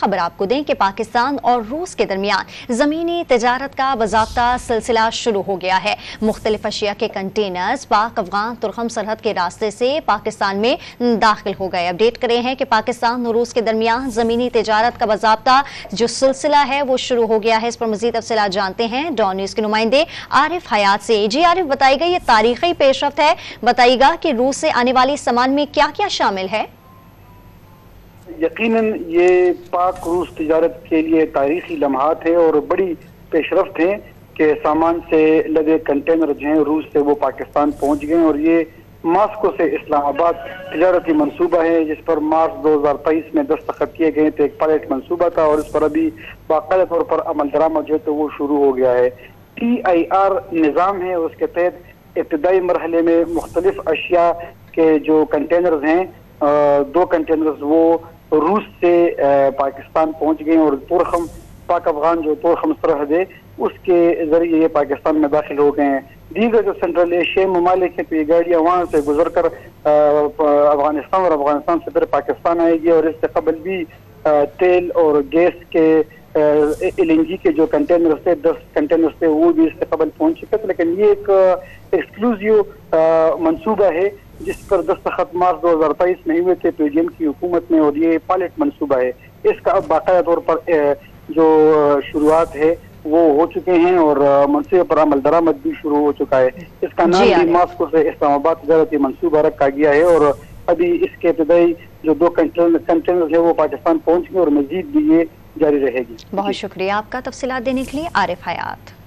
खबर आपको दें कि पाकिस्तान और रूस के दरमियान ज़मीनी तिजारत का बाज़ाब्ता सिलसिला शुरू हो गया है। मुख्तलिफ अशिया के कंटेनर्स पाक अफगान तुर्खम सरहद के रास्ते से पाकिस्तान में दाखिल हो गए। अपडेट कर रहे हैं कि पाकिस्तान और रूस के दरमियान ज़मीनी तिजारत का बाज़ाब्ता जो सिलसिला है वो शुरू हो गया है। इस पर मज़ीद तफसीलात जानते हैं डॉन न्यूज़ के नुमाइंदे आरिफ हयात से। जी आरिफ, बताइएगा ये तारीखी पेशरफ्त है, बताइएगा कि रूस से आने वाली सामान में क्या क्या शामिल है? यकीनन ये पाक रूस तिजारत के लिए तारीखी लम्हात है और बड़ी पेशरफ्त है कि सामान से लदे कंटेनर जो हैं रूस से वो पाकिस्तान पहुंच गए और ये मास्को से इस्लामाबाद तिजारती मंसूबा है जिस पर मार्च 2023 में दस्तखत किए गए थे। एक पायलट मंसूबा था और इस पर अभी बाकायदा तौर पर अमल दरामद जो है तो वो शुरू हो गया है। TIR निज़ाम है, उसके तहत इब्तदाई मरहले में मुख्तलिफ अशिया के जो कंटेनर्स हैं, 2 कंटेनर्स वो रूस से पाकिस्तान पहुंच गए और तुर्खम पाक अफगान जो तुर्खम सरहद है उसके जरिए ये पाकिस्तान में दाखिल हो गए हैं। दीगर जो सेंट्रल एशियाई ममालिक है तो ये गाड़ियाँ वहाँ से गुजर कर अफगानिस्तान और अफगानिस्तान से फिर पाकिस्तान आएगी और इससे कबल भी तेल और गैस के LNG के जो कंटेनर्स थे 10 कंटेनर्स थे वो भी इससे कबल पहुंच चुके थे। लेकिन ये एक एक्सक्लूसिव मंसूबा है जिस पर दस्तखत मार्च 2023 में हुए थे PDM की हुकूमत में और ये पायलट मंसूबा है। इसका अब बाकायदा तौर पर जो शुरुआत है वो हो चुके हैं और मंसूबे पर अमल दरामद भी शुरू हो चुका है। इसका नाम भी मास्को से इस्लामाबाद तिजारती मंसूबा रखा गया है और अभी इसके इब्तदाई जो 2 कंटेनर्स है वो पाकिस्तान पहुंच गए और मजीद भी ये जारी रहेगी। बहुत शुक्रिया आपका तफसीलात देने के लिए आरिफ हयात।